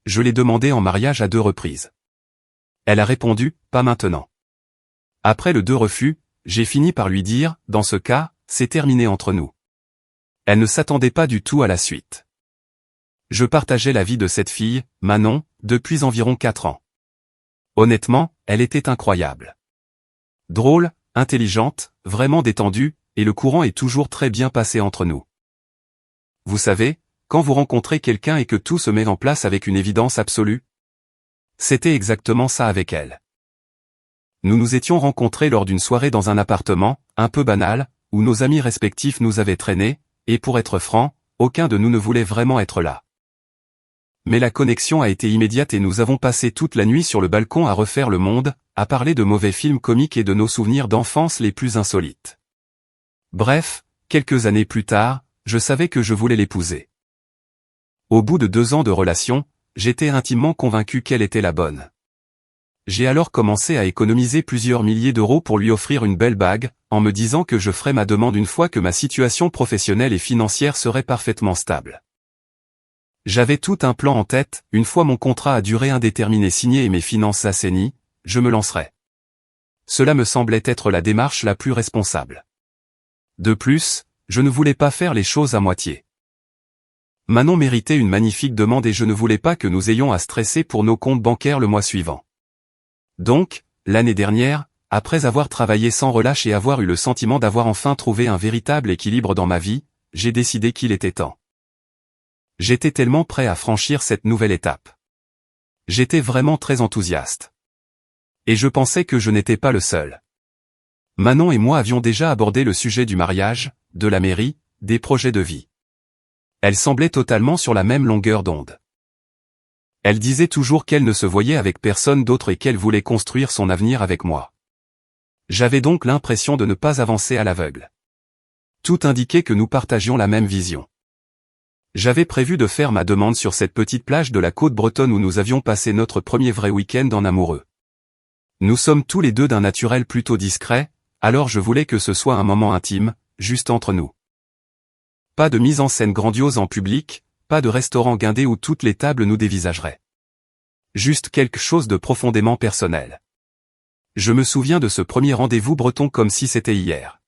Je l'ai demandé en mariage à 2 reprises. Elle a répondu, pas maintenant. Après le 2 refus, j'ai fini par lui dire, dans ce cas, c'est terminé entre nous. Elle ne s'attendait pas du tout à la suite. Je partageais la vie de cette fille, Manon, depuis environ 4 ans. Honnêtement, elle était incroyable. Drôle, intelligente, vraiment détendue, et le courant est toujours très bien passé entre nous. Vous savez, quand vous rencontrez quelqu'un et que tout se met en place avec une évidence absolue? C'était exactement ça avec elle. Nous nous étions rencontrés lors d'une soirée dans un appartement, un peu banal, où nos amis respectifs nous avaient traînés, et pour être franc, aucun de nous ne voulait vraiment être là. Mais la connexion a été immédiate et nous avons passé toute la nuit sur le balcon à refaire le monde, à parler de mauvais films comiques et de nos souvenirs d'enfance les plus insolites. Bref, quelques années plus tard, je savais que je voulais l'épouser. Au bout de 2 ans de relation, j'étais intimement convaincu qu'elle était la bonne. J'ai alors commencé à économiser plusieurs milliers d'euros pour lui offrir une belle bague, en me disant que je ferais ma demande une fois que ma situation professionnelle et financière serait parfaitement stable. J'avais tout un plan en tête, une fois mon contrat à durée indéterminée signé et mes finances assainies, je me lancerais. Cela me semblait être la démarche la plus responsable. De plus, je ne voulais pas faire les choses à moitié. Manon méritait une magnifique demande et je ne voulais pas que nous ayons à stresser pour nos comptes bancaires le mois suivant. Donc, l'année dernière, après avoir travaillé sans relâche et avoir eu le sentiment d'avoir enfin trouvé un véritable équilibre dans ma vie, j'ai décidé qu'il était temps. J'étais tellement prêt à franchir cette nouvelle étape. J'étais vraiment très enthousiaste. Et je pensais que je n'étais pas le seul. Manon et moi avions déjà abordé le sujet du mariage, de la mairie, des projets de vie. Elle semblait totalement sur la même longueur d'onde. Elle disait toujours qu'elle ne se voyait avec personne d'autre et qu'elle voulait construire son avenir avec moi. J'avais donc l'impression de ne pas avancer à l'aveugle. Tout indiquait que nous partagions la même vision. J'avais prévu de faire ma demande sur cette petite plage de la côte bretonne où nous avions passé notre premier vrai week-end en amoureux. Nous sommes tous les deux d'un naturel plutôt discret, alors je voulais que ce soit un moment intime, juste entre nous. Pas de mise en scène grandiose en public, pas de restaurant guindé où toutes les tables nous dévisageraient. Juste quelque chose de profondément personnel. Je me souviens de ce premier rendez-vous breton comme si c'était hier.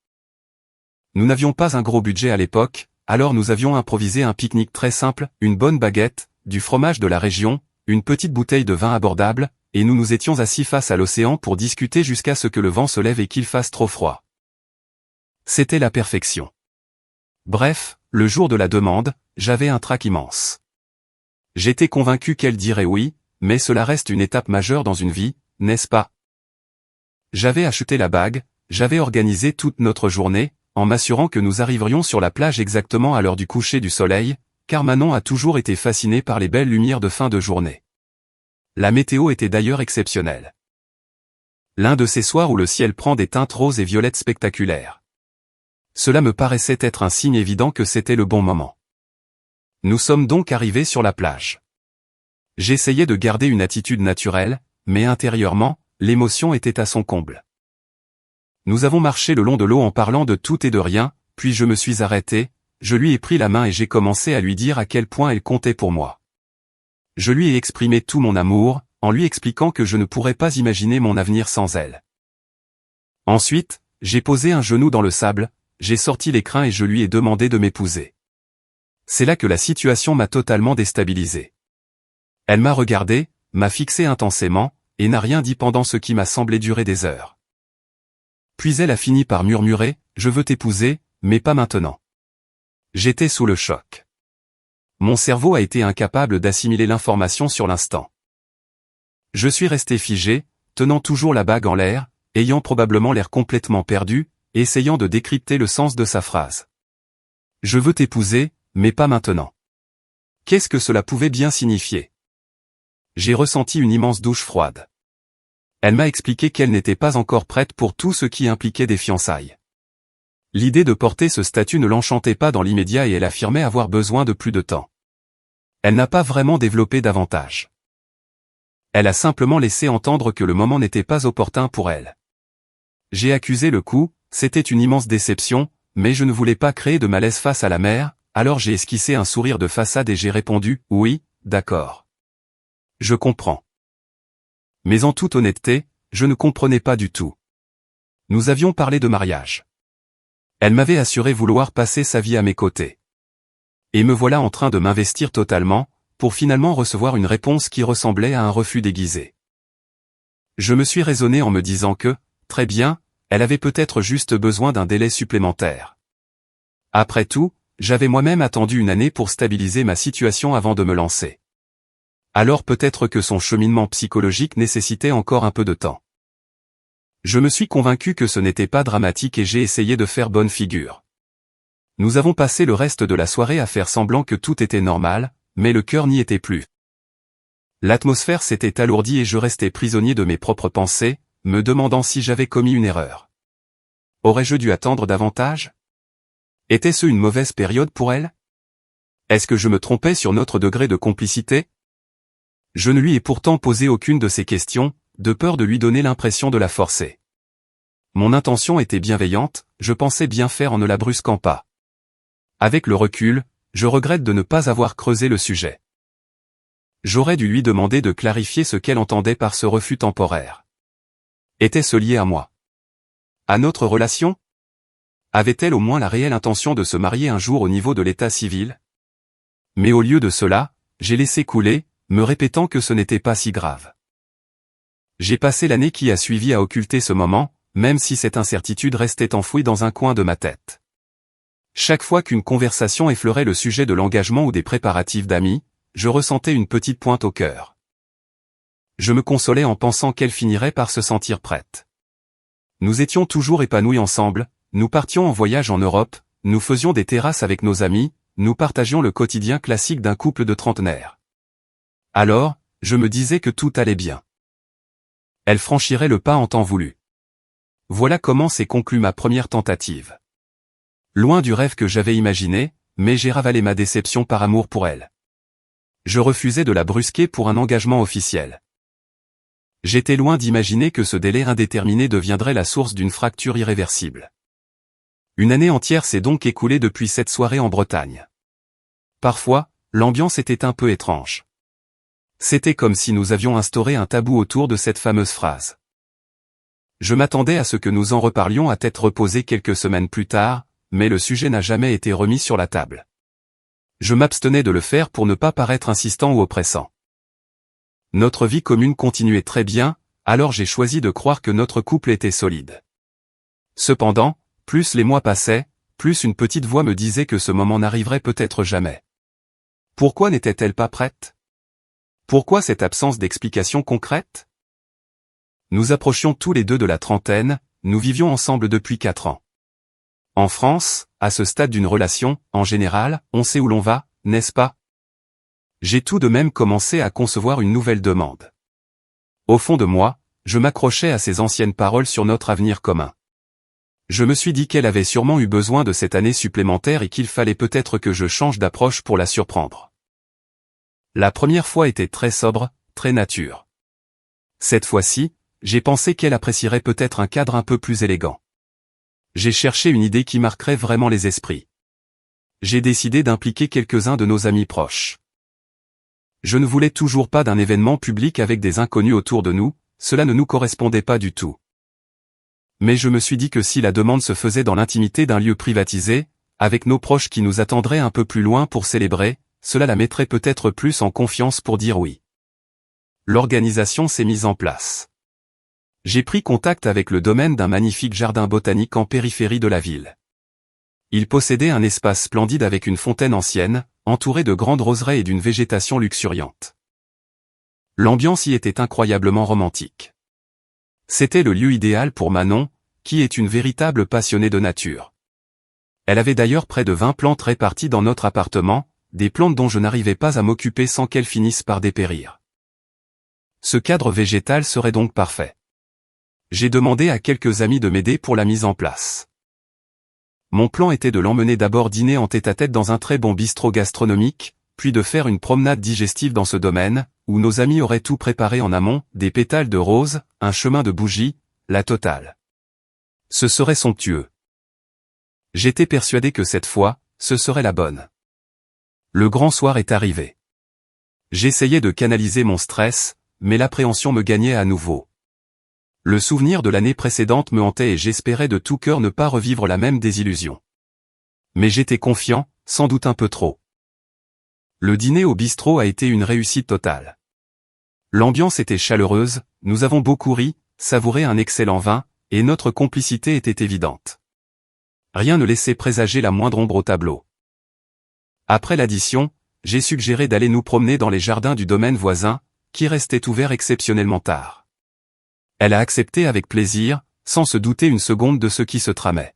Nous n'avions pas un gros budget à l'époque, alors nous avions improvisé un pique-nique très simple, une bonne baguette, du fromage de la région, une petite bouteille de vin abordable, et nous nous étions assis face à l'océan pour discuter jusqu'à ce que le vent se lève et qu'il fasse trop froid. C'était la perfection. Bref, le jour de la demande, j'avais un trac immense. J'étais convaincu qu'elle dirait oui, mais cela reste une étape majeure dans une vie, n'est-ce pas? J'avais acheté la bague, j'avais organisé toute notre journée, en m'assurant que nous arriverions sur la plage exactement à l'heure du coucher du soleil, car Manon a toujours été fascinée par les belles lumières de fin de journée. La météo était d'ailleurs exceptionnelle. L'un de ces soirs où le ciel prend des teintes roses et violettes spectaculaires. Cela me paraissait être un signe évident que c'était le bon moment. Nous sommes donc arrivés sur la plage. J'essayais de garder une attitude naturelle, mais intérieurement, l'émotion était à son comble. Nous avons marché le long de l'eau en parlant de tout et de rien, puis je me suis arrêté, je lui ai pris la main et j'ai commencé à lui dire à quel point elle comptait pour moi. Je lui ai exprimé tout mon amour, en lui expliquant que je ne pourrais pas imaginer mon avenir sans elle. Ensuite, j'ai posé un genou dans le sable, j'ai sorti l'écrin et je lui ai demandé de m'épouser. C'est là que la situation m'a totalement déstabilisé. Elle m'a regardé, m'a fixé intensément, et n'a rien dit pendant ce qui m'a semblé durer des heures. Puis elle a fini par murmurer, « Je veux t'épouser, mais pas maintenant. » J'étais sous le choc. Mon cerveau a été incapable d'assimiler l'information sur l'instant. Je suis resté figé, tenant toujours la bague en l'air, ayant probablement l'air complètement perdu, essayant de décrypter le sens de sa phrase. « Je veux t'épouser, mais pas maintenant. » Qu'est-ce que cela pouvait bien signifier? J'ai ressenti une immense douche froide. Elle m'a expliqué qu'elle n'était pas encore prête pour tout ce qui impliquait des fiançailles. L'idée de porter ce statut ne l'enchantait pas dans l'immédiat et elle affirmait avoir besoin de plus de temps. Elle n'a pas vraiment développé davantage. Elle a simplement laissé entendre que le moment n'était pas opportun pour elle. J'ai accusé le coup, c'était une immense déception, mais je ne voulais pas créer de malaise face à la mère, alors j'ai esquissé un sourire de façade et j'ai répondu « Oui, d'accord. Je comprends. Mais en toute honnêteté, je ne comprenais pas du tout. Nous avions parlé de mariage. Elle m'avait assuré vouloir passer sa vie à mes côtés. Et me voilà en train de m'investir totalement, pour finalement recevoir une réponse qui ressemblait à un refus déguisé. Je me suis raisonné en me disant que, très bien, elle avait peut-être juste besoin d'un délai supplémentaire. Après tout, j'avais moi-même attendu une année pour stabiliser ma situation avant de me lancer. Alors peut-être que son cheminement psychologique nécessitait encore un peu de temps. Je me suis convaincu que ce n'était pas dramatique et j'ai essayé de faire bonne figure. Nous avons passé le reste de la soirée à faire semblant que tout était normal, mais le cœur n'y était plus. L'atmosphère s'était alourdie et je restais prisonnier de mes propres pensées, me demandant si j'avais commis une erreur. Aurais-je dû attendre davantage? Était-ce une mauvaise période pour elle? Est-ce que je me trompais sur notre degré de complicité? Je ne lui ai pourtant posé aucune de ces questions, de peur de lui donner l'impression de la forcer. Mon intention était bienveillante, je pensais bien faire en ne la brusquant pas. Avec le recul, je regrette de ne pas avoir creusé le sujet. J'aurais dû lui demander de clarifier ce qu'elle entendait par ce refus temporaire. Était-ce lié à moi? À notre relation? Avait-elle au moins la réelle intention de se marier un jour au niveau de l'état civil? Mais au lieu de cela, j'ai laissé couler, me répétant que ce n'était pas si grave. J'ai passé l'année qui a suivi à occulter ce moment, même si cette incertitude restait enfouie dans un coin de ma tête. Chaque fois qu'une conversation effleurait le sujet de l'engagement ou des préparatifs d'amis, je ressentais une petite pointe au cœur. Je me consolais en pensant qu'elle finirait par se sentir prête. Nous étions toujours épanouis ensemble, nous partions en voyage en Europe, nous faisions des terrasses avec nos amis, nous partagions le quotidien classique d'un couple de trentenaires. Alors, je me disais que tout allait bien. Elle franchirait le pas en temps voulu. Voilà comment s'est conclue ma première tentative. Loin du rêve que j'avais imaginé, mais j'ai ravalé ma déception par amour pour elle. Je refusais de la brusquer pour un engagement officiel. J'étais loin d'imaginer que ce délai indéterminé deviendrait la source d'une fracture irréversible. Une année entière s'est donc écoulée depuis cette soirée en Bretagne. Parfois, l'ambiance était un peu étrange. C'était comme si nous avions instauré un tabou autour de cette fameuse phrase. Je m'attendais à ce que nous en reparlions à tête reposée quelques semaines plus tard, mais le sujet n'a jamais été remis sur la table. Je m'abstenais de le faire pour ne pas paraître insistant ou oppressant. Notre vie commune continuait très bien, alors j'ai choisi de croire que notre couple était solide. Cependant, plus les mois passaient, plus une petite voix me disait que ce moment n'arriverait peut-être jamais. Pourquoi n'était-elle pas prête? Pourquoi cette absence d'explication concrète? Nous approchions tous les deux de la trentaine, nous vivions ensemble depuis 4 ans. En France, à ce stade d'une relation, en général, on sait où l'on va, n'est-ce pas? J'ai tout de même commencé à concevoir une nouvelle demande. Au fond de moi, je m'accrochais à ces anciennes paroles sur notre avenir commun. Je me suis dit qu'elle avait sûrement eu besoin de cette année supplémentaire et qu'il fallait peut-être que je change d'approche pour la surprendre. La première fois était très sobre, très nature. Cette fois-ci, j'ai pensé qu'elle apprécierait peut-être un cadre un peu plus élégant. J'ai cherché une idée qui marquerait vraiment les esprits. J'ai décidé d'impliquer quelques-uns de nos amis proches. Je ne voulais toujours pas d'un événement public avec des inconnus autour de nous, cela ne nous correspondait pas du tout. Mais je me suis dit que si la demande se faisait dans l'intimité d'un lieu privatisé, avec nos proches qui nous attendraient un peu plus loin pour célébrer, cela la mettrait peut-être plus en confiance pour dire oui. L'organisation s'est mise en place. J'ai pris contact avec le domaine d'un magnifique jardin botanique en périphérie de la ville. Il possédait un espace splendide avec une fontaine ancienne, entourée de grandes roseraies et d'une végétation luxuriante. L'ambiance y était incroyablement romantique. C'était le lieu idéal pour Manon, qui est une véritable passionnée de nature. Elle avait d'ailleurs près de 20 plantes réparties dans notre appartement, des plantes dont je n'arrivais pas à m'occuper sans qu'elles finissent par dépérir. Ce cadre végétal serait donc parfait. J'ai demandé à quelques amis de m'aider pour la mise en place. Mon plan était de l'emmener d'abord dîner en tête-à-tête dans un très bon bistrot gastronomique, puis de faire une promenade digestive dans ce domaine, où nos amis auraient tout préparé en amont, des pétales de rose, un chemin de bougies, la totale. Ce serait somptueux. J'étais persuadé que cette fois, ce serait la bonne. Le grand soir est arrivé. J'essayais de canaliser mon stress, mais l'appréhension me gagnait à nouveau. Le souvenir de l'année précédente me hantait et j'espérais de tout cœur ne pas revivre la même désillusion. Mais j'étais confiant, sans doute un peu trop. Le dîner au bistrot a été une réussite totale. L'ambiance était chaleureuse, nous avons beaucoup ri, savouré un excellent vin, et notre complicité était évidente. Rien ne laissait présager la moindre ombre au tableau. Après l'addition, j'ai suggéré d'aller nous promener dans les jardins du domaine voisin, qui restait ouvert exceptionnellement tard. Elle a accepté avec plaisir, sans se douter une seconde de ce qui se tramait.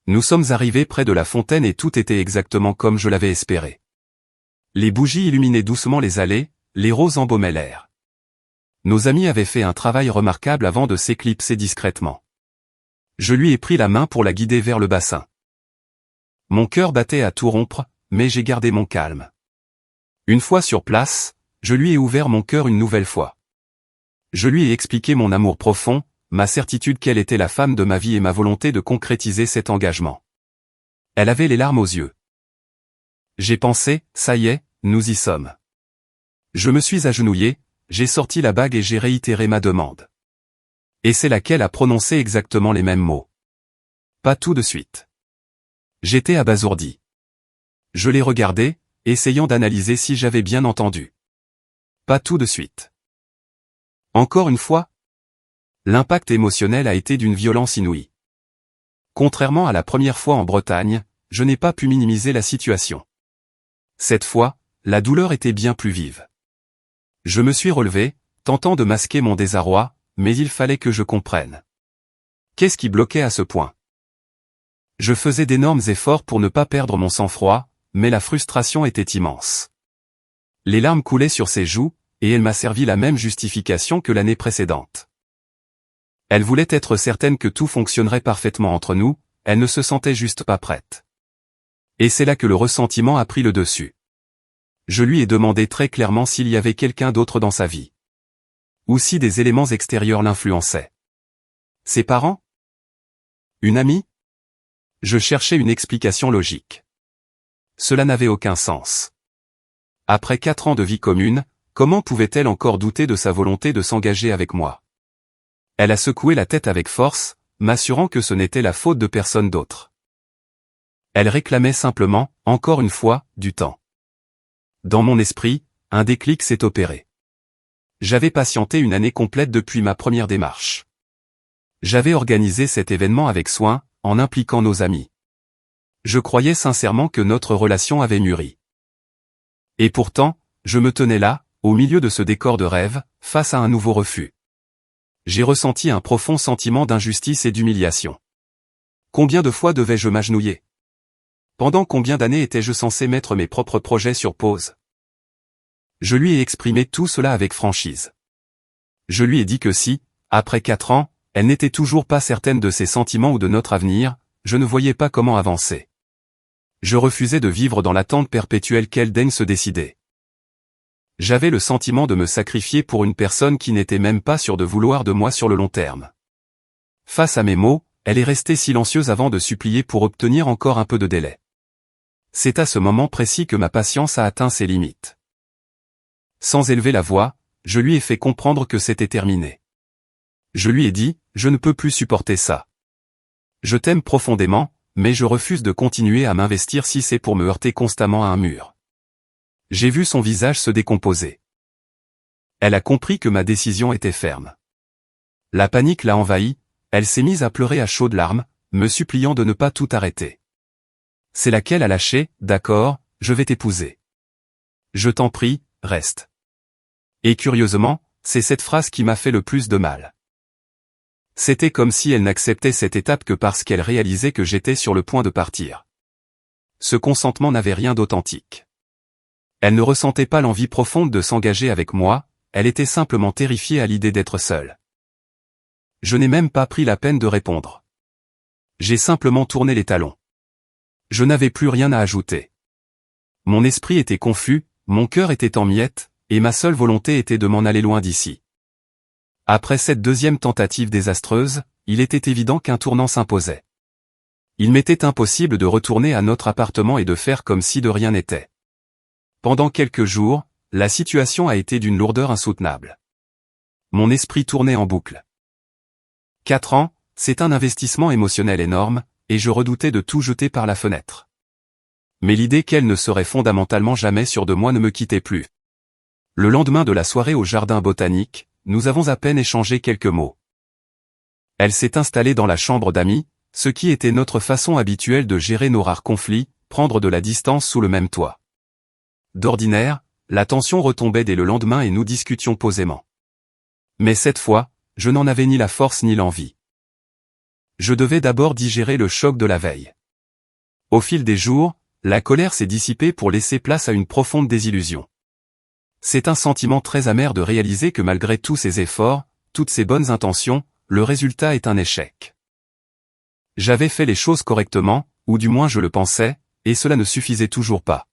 Nous sommes arrivés près de la fontaine et tout était exactement comme je l'avais espéré. Les bougies illuminaient doucement les allées, les roses embaumaient l'air. Nos amis avaient fait un travail remarquable avant de s'éclipser discrètement. Je lui ai pris la main pour la guider vers le bassin. Mon cœur battait à tout rompre, mais j'ai gardé mon calme. Une fois sur place, je lui ai ouvert mon cœur une nouvelle fois. Je lui ai expliqué mon amour profond, ma certitude qu'elle était la femme de ma vie et ma volonté de concrétiser cet engagement. Elle avait les larmes aux yeux. J'ai pensé, ça y est, nous y sommes. Je me suis agenouillé, j'ai sorti la bague et j'ai réitéré ma demande. Et c'est laquelle a prononcé exactement les mêmes mots. Pas tout de suite. J'étais abasourdi. Je l'ai regardé, essayant d'analyser si j'avais bien entendu. Pas tout de suite. Encore une fois, l'impact émotionnel a été d'une violence inouïe. Contrairement à la première fois en Bretagne, je n'ai pas pu minimiser la situation. Cette fois, la douleur était bien plus vive. Je me suis relevé, tentant de masquer mon désarroi, mais il fallait que je comprenne. Qu'est-ce qui bloquait à ce point? Je faisais d'énormes efforts pour ne pas perdre mon sang-froid, mais la frustration était immense. Les larmes coulaient sur ses joues, et elle m'a servi la même justification que l'année précédente. Elle voulait être certaine que tout fonctionnerait parfaitement entre nous, elle ne se sentait juste pas prête. Et c'est là que le ressentiment a pris le dessus. Je lui ai demandé très clairement s'il y avait quelqu'un d'autre dans sa vie. Ou si des éléments extérieurs l'influençaient. Ses parents? Une amie? Je cherchais une explication logique. Cela n'avait aucun sens. Après 4 ans de vie commune, comment pouvait-elle encore douter de sa volonté de s'engager avec moi? Elle a secoué la tête avec force, m'assurant que ce n'était la faute de personne d'autre. Elle réclamait simplement, encore une fois, du temps. Dans mon esprit, un déclic s'est opéré. J'avais patienté une année complète depuis ma première démarche. J'avais organisé cet événement avec soin, en impliquant nos amis. Je croyais sincèrement que notre relation avait mûri. Et pourtant, je me tenais là, au milieu de ce décor de rêve, face à un nouveau refus. J'ai ressenti un profond sentiment d'injustice et d'humiliation. Combien de fois devais-je m'agenouiller? Pendant combien d'années étais-je censé mettre mes propres projets sur pause? Je lui ai exprimé tout cela avec franchise. Je lui ai dit que si, après 4 ans, elle n'était toujours pas certaine de ses sentiments ou de notre avenir, je ne voyais pas comment avancer. Je refusais de vivre dans l'attente perpétuelle qu'elle daigne se décider. J'avais le sentiment de me sacrifier pour une personne qui n'était même pas sûre de vouloir de moi sur le long terme. Face à mes mots, elle est restée silencieuse avant de supplier pour obtenir encore un peu de délai. C'est à ce moment précis que ma patience a atteint ses limites. Sans élever la voix, je lui ai fait comprendre que c'était terminé. Je lui ai dit, je ne peux plus supporter ça. Je t'aime profondément, mais je refuse de continuer à m'investir si c'est pour me heurter constamment à un mur. J'ai vu son visage se décomposer. Elle a compris que ma décision était ferme. La panique l'a envahie, elle s'est mise à pleurer à chaudes larmes, me suppliant de ne pas tout arrêter. C'est laquelle a lâché, d'accord, je vais t'épouser. Je t'en prie, reste. Et curieusement, c'est cette phrase qui m'a fait le plus de mal. C'était comme si elle n'acceptait cette étape que parce qu'elle réalisait que j'étais sur le point de partir. Ce consentement n'avait rien d'authentique. Elle ne ressentait pas l'envie profonde de s'engager avec moi, elle était simplement terrifiée à l'idée d'être seule. Je n'ai même pas pris la peine de répondre. J'ai simplement tourné les talons. Je n'avais plus rien à ajouter. Mon esprit était confus, mon cœur était en miettes, et ma seule volonté était de m'en aller loin d'ici. Après cette deuxième tentative désastreuse, il était évident qu'un tournant s'imposait. Il m'était impossible de retourner à notre appartement et de faire comme si de rien n'était. Pendant quelques jours, la situation a été d'une lourdeur insoutenable. Mon esprit tournait en boucle. 4 ans, c'est un investissement émotionnel énorme, et je redoutais de tout jeter par la fenêtre. Mais l'idée qu'elle ne serait fondamentalement jamais sûre de moi ne me quittait plus. Le lendemain de la soirée au jardin botanique, nous avons à peine échangé quelques mots. Elle s'est installée dans la chambre d'amis, ce qui était notre façon habituelle de gérer nos rares conflits, prendre de la distance sous le même toit. D'ordinaire, la tension retombait dès le lendemain et nous discutions posément. Mais cette fois, je n'en avais ni la force ni l'envie. Je devais d'abord digérer le choc de la veille. Au fil des jours, la colère s'est dissipée pour laisser place à une profonde désillusion. C'est un sentiment très amer de réaliser que malgré tous ces efforts, toutes ces bonnes intentions, le résultat est un échec. J'avais fait les choses correctement, ou du moins je le pensais, et cela ne suffisait toujours pas.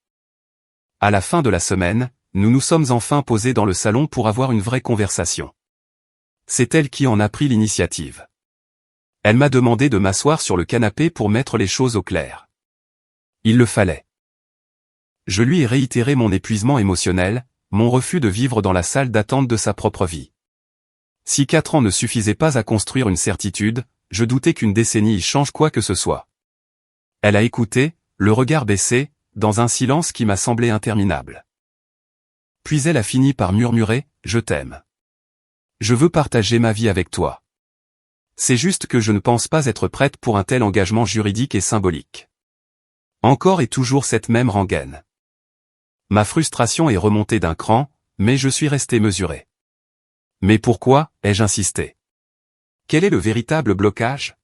À la fin de la semaine, nous nous sommes enfin posés dans le salon pour avoir une vraie conversation. C'est elle qui en a pris l'initiative. Elle m'a demandé de m'asseoir sur le canapé pour mettre les choses au clair. Il le fallait. Je lui ai réitéré mon épuisement émotionnel, mon refus de vivre dans la salle d'attente de sa propre vie. Si 4 ans ne suffisaient pas à construire une certitude, je doutais qu'une décennie y change quoi que ce soit. Elle a écouté, le regard baissé, dans un silence qui m'a semblé interminable. Puis elle a fini par murmurer « Je t'aime. Je veux partager ma vie avec toi. C'est juste que je ne pense pas être prête pour un tel engagement juridique et symbolique. » Encore et toujours cette même rengaine. Ma frustration est remontée d'un cran, mais je suis resté mesuré. Mais pourquoi, ai-je insisté? Quel est le véritable blocage?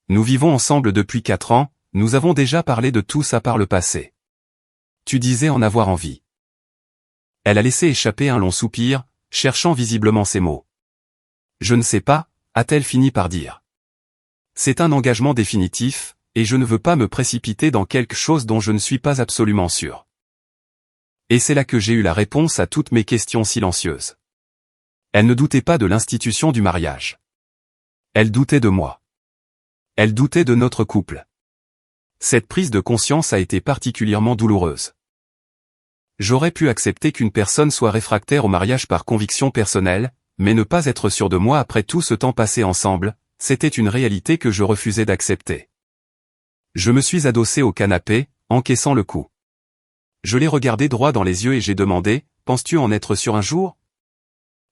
Nous vivons ensemble depuis 4 ans, nous avons déjà parlé de tout ça par le passé. Tu disais en avoir envie. Elle a laissé échapper un long soupir, cherchant visiblement ses mots. Je ne sais pas, a-t-elle fini par dire. C'est un engagement définitif, et je ne veux pas me précipiter dans quelque chose dont je ne suis pas absolument sûr. Et c'est là que j'ai eu la réponse à toutes mes questions silencieuses. Elle ne doutait pas de l'institution du mariage. Elle doutait de moi. Elle doutait de notre couple. Cette prise de conscience a été particulièrement douloureuse. J'aurais pu accepter qu'une personne soit réfractaire au mariage par conviction personnelle, mais ne pas être sûr de moi après tout ce temps passé ensemble, c'était une réalité que je refusais d'accepter. Je me suis adossé au canapé, encaissant le coup. Je l'ai regardé droit dans les yeux et j'ai demandé, « Penses-tu en être sûr un jour ?»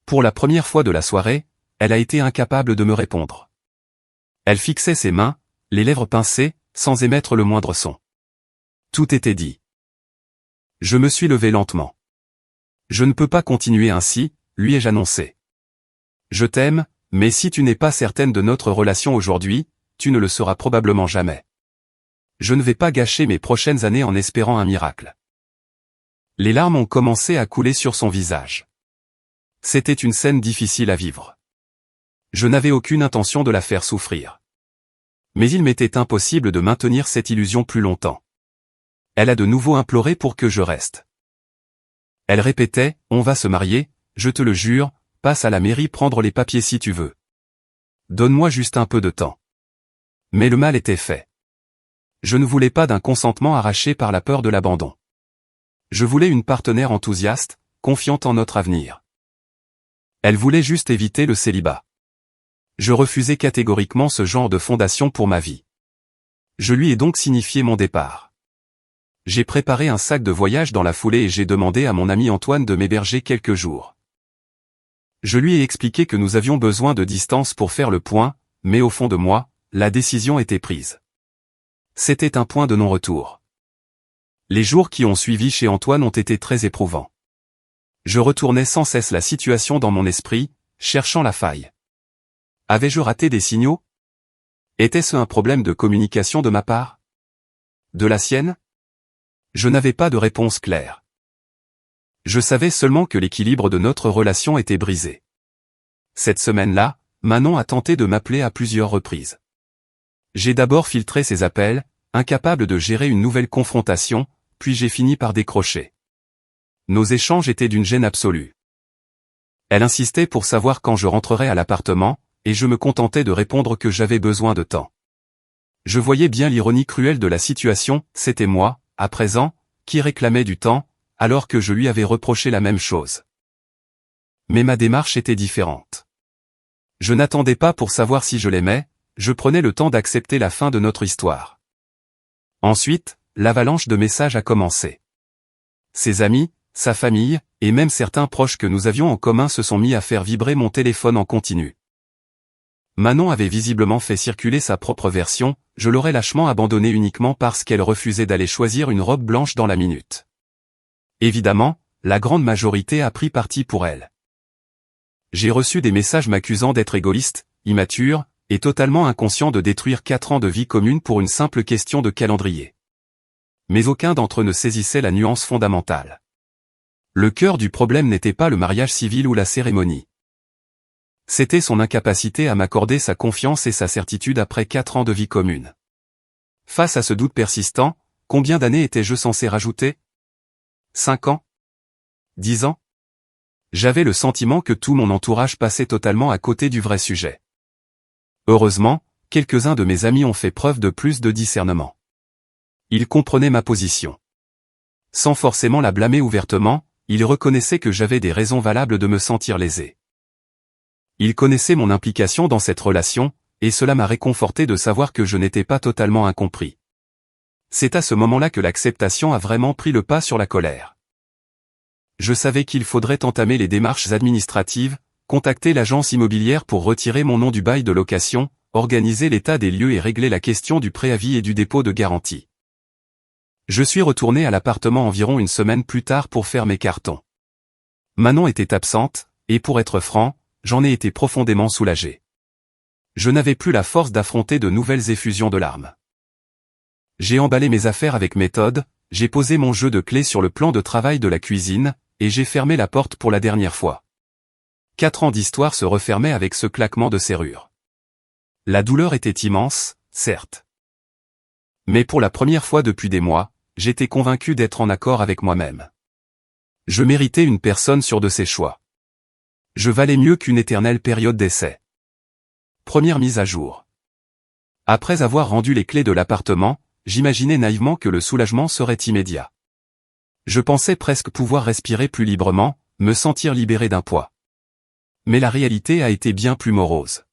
Pour la première fois de la soirée, elle a été incapable de me répondre. Elle fixait ses mains, les lèvres pincées, sans émettre le moindre son. Tout était dit. Je me suis levé lentement. Je ne peux pas continuer ainsi, lui ai-je annoncé. Je t'aime, mais si tu n'es pas certaine de notre relation aujourd'hui, tu ne le seras probablement jamais. Je ne vais pas gâcher mes prochaines années en espérant un miracle. Les larmes ont commencé à couler sur son visage. C'était une scène difficile à vivre. Je n'avais aucune intention de la faire souffrir. Mais il m'était impossible de maintenir cette illusion plus longtemps. Elle a de nouveau imploré pour que je reste. Elle répétait, « On va se marier, je te le jure, passe à la mairie prendre les papiers si tu veux. Donne-moi juste un peu de temps. » Mais le mal était fait. Je ne voulais pas d'un consentement arraché par la peur de l'abandon. Je voulais une partenaire enthousiaste, confiante en notre avenir. Elle voulait juste éviter le célibat. Je refusais catégoriquement ce genre de fondation pour ma vie. Je lui ai donc signifié mon départ. J'ai préparé un sac de voyage dans la foulée et j'ai demandé à mon ami Antoine de m'héberger quelques jours. Je lui ai expliqué que nous avions besoin de distance pour faire le point, mais au fond de moi, la décision était prise. C'était un point de non-retour. Les jours qui ont suivi chez Antoine ont été très éprouvants. Je retournais sans cesse la situation dans mon esprit, cherchant la faille. Avais-je raté des signaux? Était-ce un problème de communication de ma part? De la sienne? Je n'avais pas de réponse claire. Je savais seulement que l'équilibre de notre relation était brisé. Cette semaine-là, Manon a tenté de m'appeler à plusieurs reprises. J'ai d'abord filtré ses appels, incapable de gérer une nouvelle confrontation, puis j'ai fini par décrocher. Nos échanges étaient d'une gêne absolue. Elle insistait pour savoir quand je rentrerais à l'appartement, et je me contentais de répondre que j'avais besoin de temps. Je voyais bien l'ironie cruelle de la situation, c'était moi, à présent, qui réclamait du temps, alors que je lui avais reproché la même chose. Mais ma démarche était différente. Je n'attendais pas pour savoir si je l'aimais, je prenais le temps d'accepter la fin de notre histoire. Ensuite, l'avalanche de messages a commencé. Ses amis, sa famille, et même certains proches que nous avions en commun se sont mis à faire vibrer mon téléphone en continu. Manon avait visiblement fait circuler sa propre version, je l'aurais lâchement abandonnée uniquement parce qu'elle refusait d'aller choisir une robe blanche dans la minute. Évidemment, la grande majorité a pris parti pour elle. J'ai reçu des messages m'accusant d'être égoïste, immature, et totalement inconscient de détruire 4 ans de vie commune pour une simple question de calendrier. Mais aucun d'entre eux ne saisissait la nuance fondamentale. Le cœur du problème n'était pas le mariage civil ou la cérémonie. C'était son incapacité à m'accorder sa confiance et sa certitude après 4 ans de vie commune. Face à ce doute persistant, combien d'années étais-je censé rajouter? 5 ans? 10 ans? J'avais le sentiment que tout mon entourage passait totalement à côté du vrai sujet. Heureusement, quelques-uns de mes amis ont fait preuve de plus de discernement. Ils comprenaient ma position. Sans forcément la blâmer ouvertement, ils reconnaissaient que j'avais des raisons valables de me sentir lésé. Ils connaissaient mon implication dans cette relation, et cela m'a réconforté de savoir que je n'étais pas totalement incompris. C'est à ce moment-là que l'acceptation a vraiment pris le pas sur la colère. Je savais qu'il faudrait entamer les démarches administratives, contacter l'agence immobilière pour retirer mon nom du bail de location, organiser l'état des lieux et régler la question du préavis et du dépôt de garantie. Je suis retourné à l'appartement environ une semaine plus tard pour faire mes cartons. Manon était absente, et pour être franc, j'en ai été profondément soulagé. Je n'avais plus la force d'affronter de nouvelles effusions de larmes. J'ai emballé mes affaires avec méthode, j'ai posé mon jeu de clés sur le plan de travail de la cuisine, et j'ai fermé la porte pour la dernière fois. 4 ans d'histoire se refermaient avec ce claquement de serrure. La douleur était immense, certes. Mais pour la première fois depuis des mois, j'étais convaincu d'être en accord avec moi-même. Je méritais une personne sûre de ses choix. Je valais mieux qu'une éternelle période d'essai. Première mise à jour. Après avoir rendu les clés de l'appartement, j'imaginais naïvement que le soulagement serait immédiat. Je pensais presque pouvoir respirer plus librement, me sentir libéré d'un poids. Mais la réalité a été bien plus morose.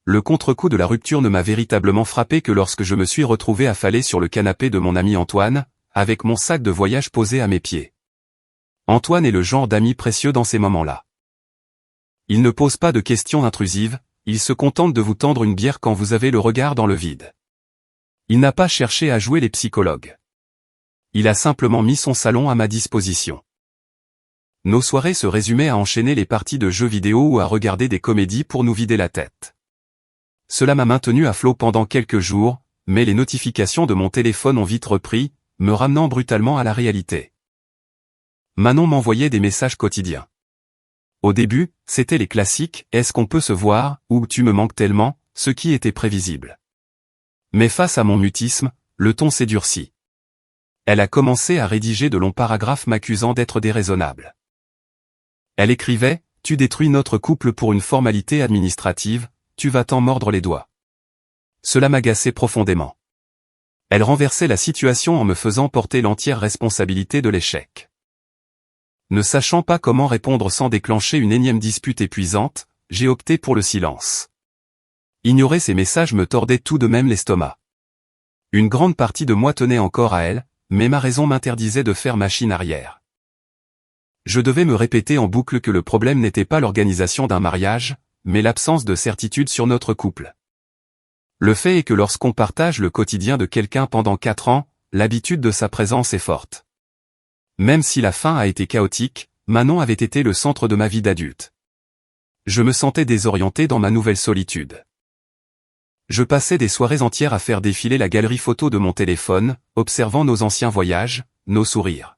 Le contre-coup de la rupture ne m'a véritablement frappé que lorsque je me suis retrouvé affalé sur le canapé de mon ami Antoine, avec mon sac de voyage posé à mes pieds. Antoine est le genre d'ami précieux dans ces moments-là. Il ne pose pas de questions intrusives, il se contente de vous tendre une bière quand vous avez le regard dans le vide. Il n'a pas cherché à jouer les psychologues. Il a simplement mis son salon à ma disposition. Nos soirées se résumaient à enchaîner les parties de jeux vidéo ou à regarder des comédies pour nous vider la tête. Cela m'a maintenu à flot pendant quelques jours, mais les notifications de mon téléphone ont vite repris, me ramenant brutalement à la réalité. Manon m'envoyait des messages quotidiens. Au début, c'était les classiques « Est-ce qu'on peut se voir ?» ou « Tu me manques tellement », ce qui était prévisible. Mais face à mon mutisme, le ton s'est durci. Elle a commencé à rédiger de longs paragraphes m'accusant d'être déraisonnable. Elle écrivait « Tu détruis notre couple pour une formalité administrative, tu vas t'en mordre les doigts. » Cela m'agaçait profondément. Elle renversait la situation en me faisant porter l'entière responsabilité de l'échec. Ne sachant pas comment répondre sans déclencher une énième dispute épuisante, j'ai opté pour le silence. Ignorer ces messages me tordait tout de même l'estomac. Une grande partie de moi tenait encore à elle, mais ma raison m'interdisait de faire machine arrière. Je devais me répéter en boucle que le problème n'était pas l'organisation d'un mariage, mais l'absence de certitude sur notre couple. Le fait est que lorsqu'on partage le quotidien de quelqu'un pendant 4 ans, l'habitude de sa présence est forte. Même si la fin a été chaotique, Manon avait été le centre de ma vie d'adulte. Je me sentais désorienté dans ma nouvelle solitude. Je passais des soirées entières à faire défiler la galerie photo de mon téléphone, observant nos anciens voyages, nos sourires.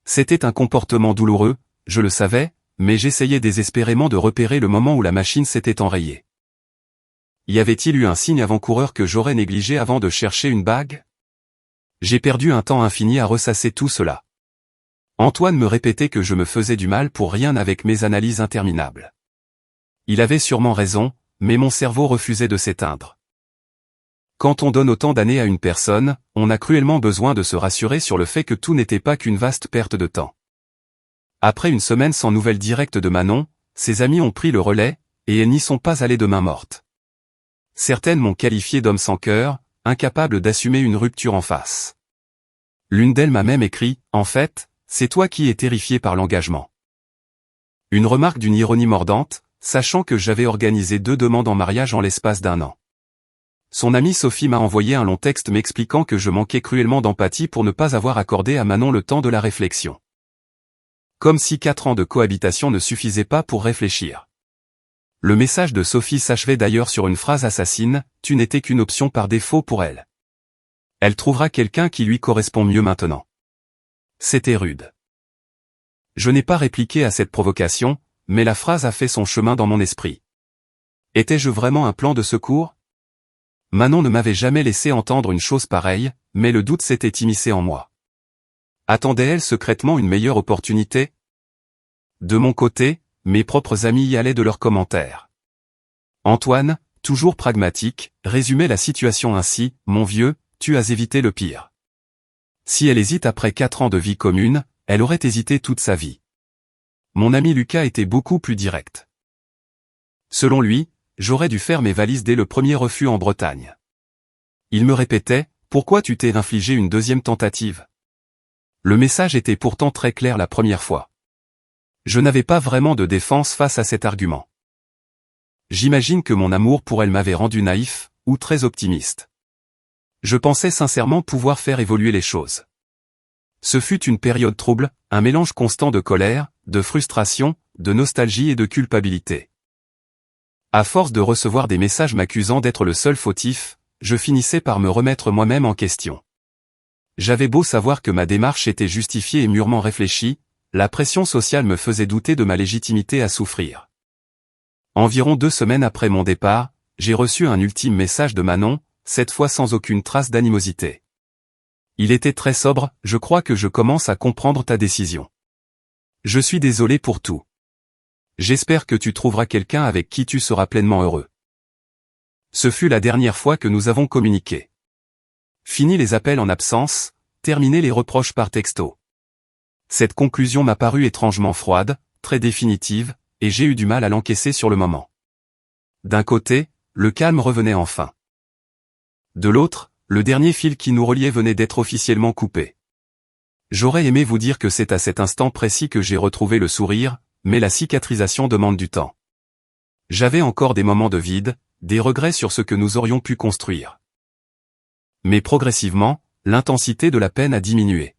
C'était un comportement douloureux, je le savais, mais j'essayais désespérément de repérer le moment où la machine s'était enrayée. Y avait-il eu un signe avant-coureur que j'aurais négligé avant de chercher une bague? J'ai perdu un temps infini à ressasser tout cela. Antoine me répétait que je me faisais du mal pour rien avec mes analyses interminables. Il avait sûrement raison, mais mon cerveau refusait de s'éteindre. Quand on donne autant d'années à une personne, on a cruellement besoin de se rassurer sur le fait que tout n'était pas qu'une vaste perte de temps. Après une semaine sans nouvelles directes de Manon, ses amis ont pris le relais, et elles n'y sont pas allées de main morte. Certaines m'ont qualifié d'homme sans cœur, incapable d'assumer une rupture en face. L'une d'elles m'a même écrit « En fait, c'est toi qui es terrifié par l'engagement ». Une remarque d'une ironie mordante, sachant que j'avais organisé 2 demandes en mariage en l'espace d'1 an. Son amie Sophie m'a envoyé un long texte m'expliquant que je manquais cruellement d'empathie pour ne pas avoir accordé à Manon le temps de la réflexion. Comme si 4 ans de cohabitation ne suffisaient pas pour réfléchir. Le message de Sophie s'achevait d'ailleurs sur une phrase assassine, « Tu n'étais qu'une option par défaut pour elle. Elle trouvera quelqu'un qui lui correspond mieux maintenant. » C'était rude. Je n'ai pas répliqué à cette provocation, mais la phrase a fait son chemin dans mon esprit. Étais-je vraiment un plan de secours ? Manon ne m'avait jamais laissé entendre une chose pareille, mais le doute s'était immiscé en moi. Attendait-elle secrètement une meilleure opportunité ? De mon côté, mes propres amis y allaient de leurs commentaires. Antoine, toujours pragmatique, résumait la situation ainsi, « Mon vieux, tu as évité le pire. Si elle hésite après 4 ans de vie commune, elle aurait hésité toute sa vie. » Mon ami Lucas était beaucoup plus direct. Selon lui, j'aurais dû faire mes valises dès le premier refus en Bretagne. Il me répétait, « Pourquoi tu t'es infligé une 2e tentative ?» Le message était pourtant très clair la première fois. Je n'avais pas vraiment de défense face à cet argument. J'imagine que mon amour pour elle m'avait rendu naïf, ou très optimiste. Je pensais sincèrement pouvoir faire évoluer les choses. Ce fut une période trouble, un mélange constant de colère, de frustration, de nostalgie et de culpabilité. À force de recevoir des messages m'accusant d'être le seul fautif, je finissais par me remettre moi-même en question. J'avais beau savoir que ma démarche était justifiée et mûrement réfléchie, la pression sociale me faisait douter de ma légitimité à souffrir. Environ 2 semaines après mon départ, j'ai reçu un ultime message de Manon, cette fois sans aucune trace d'animosité. Il était très sobre, « Je crois que je commence à comprendre ta décision. Je suis désolé pour tout. J'espère que tu trouveras quelqu'un avec qui tu seras pleinement heureux. » Ce fut la dernière fois que nous avons communiqué. Fini les appels en absence, terminés les reproches par texto. Cette conclusion m'a paru étrangement froide, très définitive, et j'ai eu du mal à l'encaisser sur le moment. D'un côté, le calme revenait enfin. De l'autre, le dernier fil qui nous reliait venait d'être officiellement coupé. J'aurais aimé vous dire que c'est à cet instant précis que j'ai retrouvé le sourire, mais la cicatrisation demande du temps. J'avais encore des moments de vide, des regrets sur ce que nous aurions pu construire. Mais progressivement, l'intensité de la peine a diminué.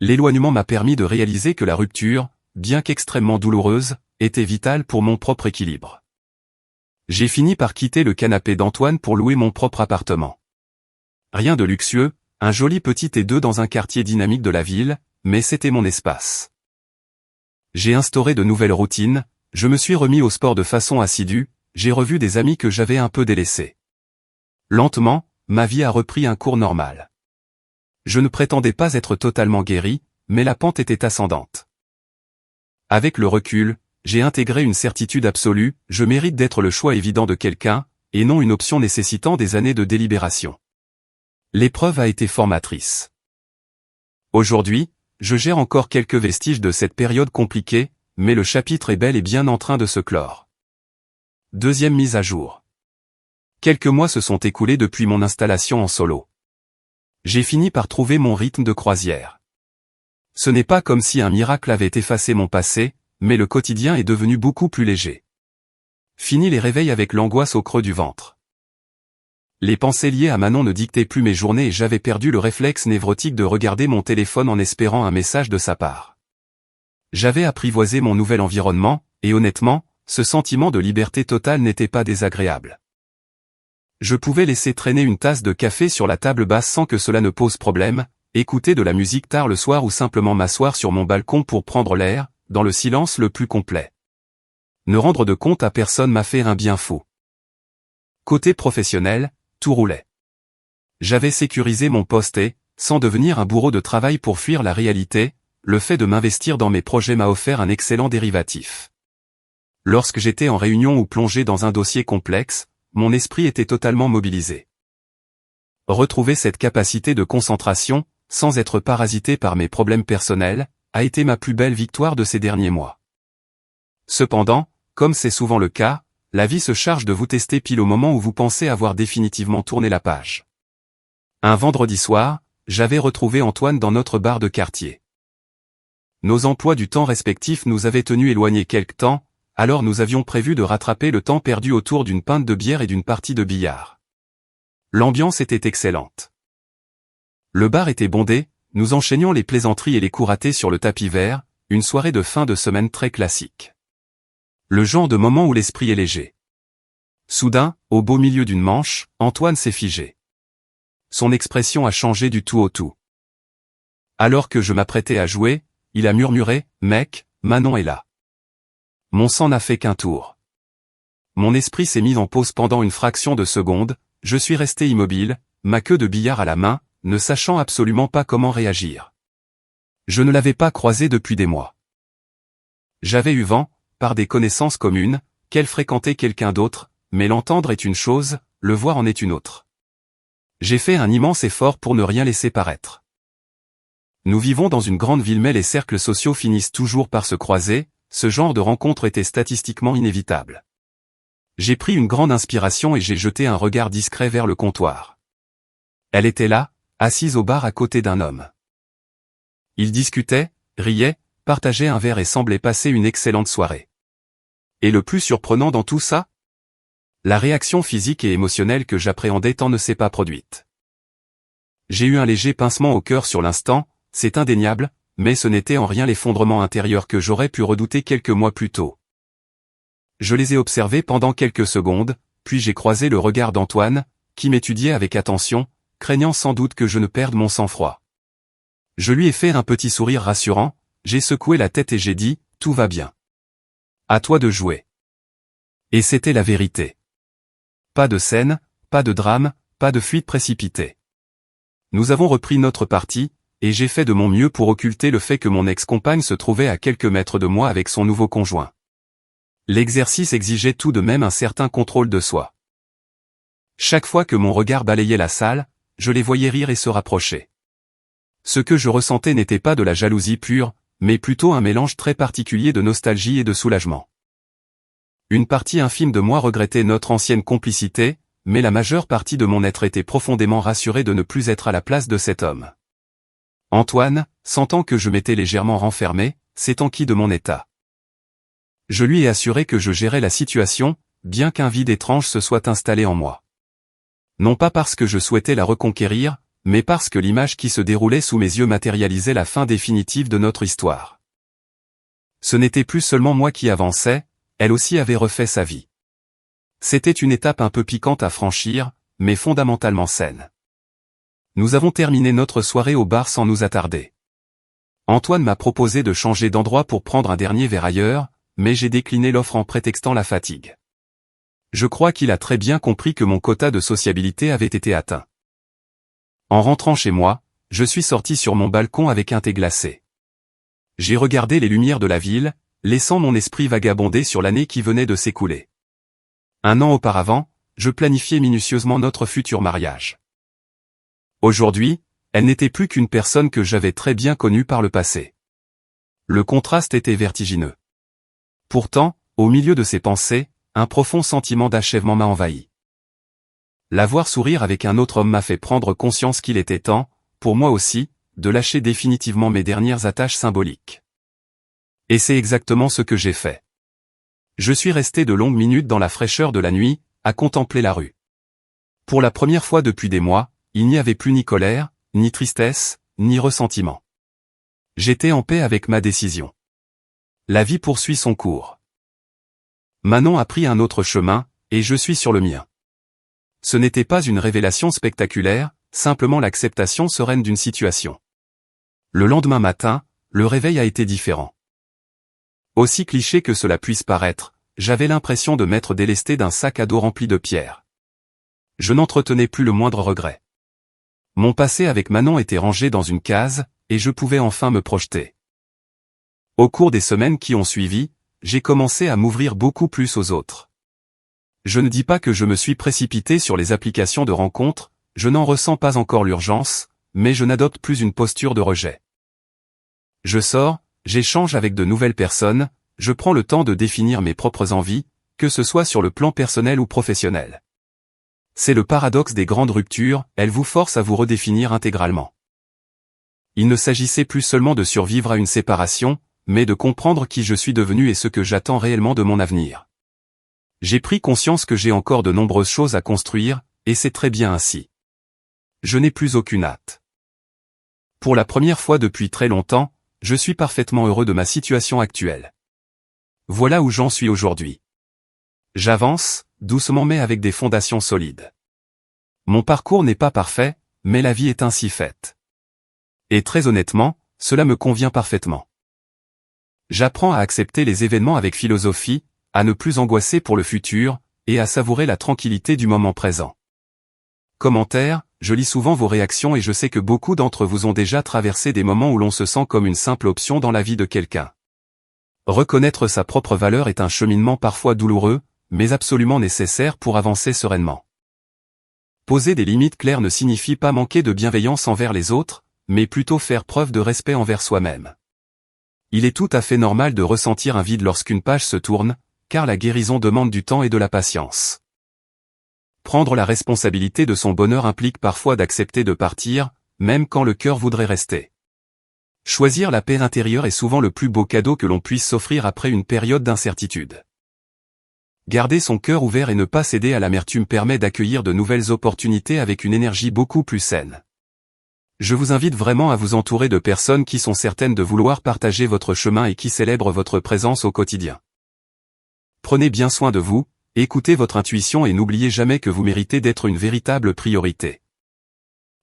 L'éloignement m'a permis de réaliser que la rupture, bien qu'extrêmement douloureuse, était vitale pour mon propre équilibre. J'ai fini par quitter le canapé d'Antoine pour louer mon propre appartement. Rien de luxueux, un joli petit T2 dans un quartier dynamique de la ville, mais c'était mon espace. J'ai instauré de nouvelles routines, je me suis remis au sport de façon assidue, j'ai revu des amis que j'avais un peu délaissés. Lentement, ma vie a repris un cours normal. Je ne prétendais pas être totalement guéri, mais la pente était ascendante. Avec le recul, j'ai intégré une certitude absolue, je mérite d'être le choix évident de quelqu'un, et non une option nécessitant des années de délibération. L'épreuve a été formatrice. Aujourd'hui, je gère encore quelques vestiges de cette période compliquée, mais le chapitre est bel et bien en train de se clore. 2e mise à jour. Quelques mois se sont écoulés depuis mon installation en solo. J'ai fini par trouver mon rythme de croisière. Ce n'est pas comme si un miracle avait effacé mon passé, mais le quotidien est devenu beaucoup plus léger. Fini les réveils avec l'angoisse au creux du ventre. Les pensées liées à Manon ne dictaient plus mes journées et j'avais perdu le réflexe névrotique de regarder mon téléphone en espérant un message de sa part. J'avais apprivoisé mon nouvel environnement, et honnêtement, ce sentiment de liberté totale n'était pas désagréable. Je pouvais laisser traîner une tasse de café sur la table basse sans que cela ne pose problème, écouter de la musique tard le soir ou simplement m'asseoir sur mon balcon pour prendre l'air, dans le silence le plus complet. Ne rendre de compte à personne m'a fait un bien fou. Côté professionnel, tout roulait. J'avais sécurisé mon poste et, sans devenir un bourreau de travail pour fuir la réalité, le fait de m'investir dans mes projets m'a offert un excellent dérivatif. Lorsque j'étais en réunion ou plongé dans un dossier complexe, mon esprit était totalement mobilisé. Retrouver cette capacité de concentration, sans être parasité par mes problèmes personnels, a été ma plus belle victoire de ces derniers mois. Cependant, comme c'est souvent le cas, la vie se charge de vous tester pile au moment où vous pensez avoir définitivement tourné la page. Un vendredi soir, j'avais retrouvé Antoine dans notre bar de quartier. Nos emplois du temps respectifs nous avaient tenus éloignés quelque temps, alors nous avions prévu de rattraper le temps perdu autour d'une pinte de bière et d'une partie de billard. L'ambiance était excellente. Le bar était bondé, nous enchaînions les plaisanteries et les coups ratés sur le tapis vert, une soirée de fin de semaine très classique. Le genre de moment où l'esprit est léger. Soudain, au beau milieu d'une manche, Antoine s'est figé. Son expression a changé du tout au tout. Alors que je m'apprêtais à jouer, il a murmuré « Mec, Manon est là ». Mon sang n'a fait qu'un tour. Mon esprit s'est mis en pause pendant une fraction de seconde, je suis resté immobile, ma queue de billard à la main, ne sachant absolument pas comment réagir. Je ne l'avais pas croisé depuis des mois. J'avais eu vent, par des connaissances communes, qu'elle fréquentait quelqu'un d'autre, mais l'entendre est une chose, le voir en est une autre. J'ai fait un immense effort pour ne rien laisser paraître. Nous vivons dans une grande ville mais les cercles sociaux finissent toujours par se croiser, ce genre de rencontre était statistiquement inévitable. J'ai pris une grande inspiration et j'ai jeté un regard discret vers le comptoir. Elle était là, assise au bar à côté d'un homme. Il discutait, riait, partageait un verre et semblait passer une excellente soirée. Et le plus surprenant dans tout ça? La réaction physique et émotionnelle que j'appréhendais tant ne s'est pas produite. J'ai eu un léger pincement au cœur sur l'instant, c'est indéniable, mais ce n'était en rien l'effondrement intérieur que j'aurais pu redouter quelques mois plus tôt. Je les ai observés pendant quelques secondes, puis j'ai croisé le regard d'Antoine, qui m'étudiait avec attention, craignant sans doute que je ne perde mon sang-froid. Je lui ai fait un petit sourire rassurant, j'ai secoué la tête et j'ai dit, tout va bien. À toi de jouer. Et c'était la vérité. Pas de scène, pas de drame, pas de fuite précipitée. Nous avons repris notre partie, et j'ai fait de mon mieux pour occulter le fait que mon ex-compagne se trouvait à quelques mètres de moi avec son nouveau conjoint. L'exercice exigeait tout de même un certain contrôle de soi. Chaque fois que mon regard balayait la salle, je les voyais rire et se rapprocher. Ce que je ressentais n'était pas de la jalousie pure, mais plutôt un mélange très particulier de nostalgie et de soulagement. Une partie infime de moi regrettait notre ancienne complicité, mais la majeure partie de mon être était profondément rassurée de ne plus être à la place de cet homme. Antoine, sentant que je m'étais légèrement renfermé, s'est enquis de mon état. Je lui ai assuré que je gérais la situation, bien qu'un vide étrange se soit installé en moi. Non pas parce que je souhaitais la reconquérir, mais parce que l'image qui se déroulait sous mes yeux matérialisait la fin définitive de notre histoire. Ce n'était plus seulement moi qui avançais, elle aussi avait refait sa vie. C'était une étape un peu piquante à franchir, mais fondamentalement saine. Nous avons terminé notre soirée au bar sans nous attarder. Antoine m'a proposé de changer d'endroit pour prendre un dernier verre ailleurs, mais j'ai décliné l'offre en prétextant la fatigue. Je crois qu'il a très bien compris que mon quota de sociabilité avait été atteint. En rentrant chez moi, je suis sorti sur mon balcon avec un thé glacé. J'ai regardé les lumières de la ville, laissant mon esprit vagabonder sur l'année qui venait de s'écouler. 1 an auparavant, je planifiais minutieusement notre futur mariage. Aujourd'hui, elle n'était plus qu'une personne que j'avais très bien connue par le passé. Le contraste était vertigineux. Pourtant, au milieu de ces pensées, un profond sentiment d'achèvement m'a envahi. La voir sourire avec un autre homme m'a fait prendre conscience qu'il était temps, pour moi aussi, de lâcher définitivement mes dernières attaches symboliques. Et c'est exactement ce que j'ai fait. Je suis resté de longues minutes dans la fraîcheur de la nuit, à contempler la rue. Pour la première fois depuis des mois, il n'y avait plus ni colère, ni tristesse, ni ressentiment. J'étais en paix avec ma décision. La vie poursuit son cours. Manon a pris un autre chemin, et je suis sur le mien. Ce n'était pas une révélation spectaculaire, simplement l'acceptation sereine d'une situation. Le lendemain matin, le réveil a été différent. Aussi cliché que cela puisse paraître, j'avais l'impression de m'être délesté d'un sac à dos rempli de pierres. Je n'entretenais plus le moindre regret. Mon passé avec Manon était rangé dans une case, et je pouvais enfin me projeter. Au cours des semaines qui ont suivi, j'ai commencé à m'ouvrir beaucoup plus aux autres. Je ne dis pas que je me suis précipité sur les applications de rencontres, je n'en ressens pas encore l'urgence, mais je n'adopte plus une posture de rejet. Je sors, j'échange avec de nouvelles personnes, je prends le temps de définir mes propres envies, que ce soit sur le plan personnel ou professionnel. C'est le paradoxe des grandes ruptures, elles vous forcent à vous redéfinir intégralement. Il ne s'agissait plus seulement de survivre à une séparation, mais de comprendre qui je suis devenu et ce que j'attends réellement de mon avenir. J'ai pris conscience que j'ai encore de nombreuses choses à construire, et c'est très bien ainsi. Je n'ai plus aucune hâte. Pour la première fois depuis très longtemps, je suis parfaitement heureux de ma situation actuelle. Voilà où j'en suis aujourd'hui. J'avance, doucement mais avec des fondations solides. Mon parcours n'est pas parfait, mais la vie est ainsi faite. Et très honnêtement, cela me convient parfaitement. J'apprends à accepter les événements avec philosophie, à ne plus angoisser pour le futur, et à savourer la tranquillité du moment présent. Commentaires, je lis souvent vos réactions et je sais que beaucoup d'entre vous ont déjà traversé des moments où l'on se sent comme une simple option dans la vie de quelqu'un. Reconnaître sa propre valeur est un cheminement parfois douloureux, mais absolument nécessaire pour avancer sereinement. Poser des limites claires ne signifie pas manquer de bienveillance envers les autres, mais plutôt faire preuve de respect envers soi-même. Il est tout à fait normal de ressentir un vide lorsqu'une page se tourne, car la guérison demande du temps et de la patience. Prendre la responsabilité de son bonheur implique parfois d'accepter de partir, même quand le cœur voudrait rester. Choisir la paix intérieure est souvent le plus beau cadeau que l'on puisse s'offrir après une période d'incertitude. Garder son cœur ouvert et ne pas céder à l'amertume permet d'accueillir de nouvelles opportunités avec une énergie beaucoup plus saine. Je vous invite vraiment à vous entourer de personnes qui sont certaines de vouloir partager votre chemin et qui célèbrent votre présence au quotidien. Prenez bien soin de vous, écoutez votre intuition et n'oubliez jamais que vous méritez d'être une véritable priorité.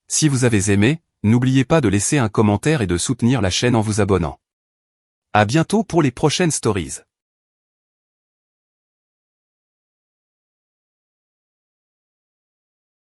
Si vous avez aimé, n'oubliez pas de laisser un commentaire et de soutenir la chaîne en vous abonnant. À bientôt pour les prochaines stories.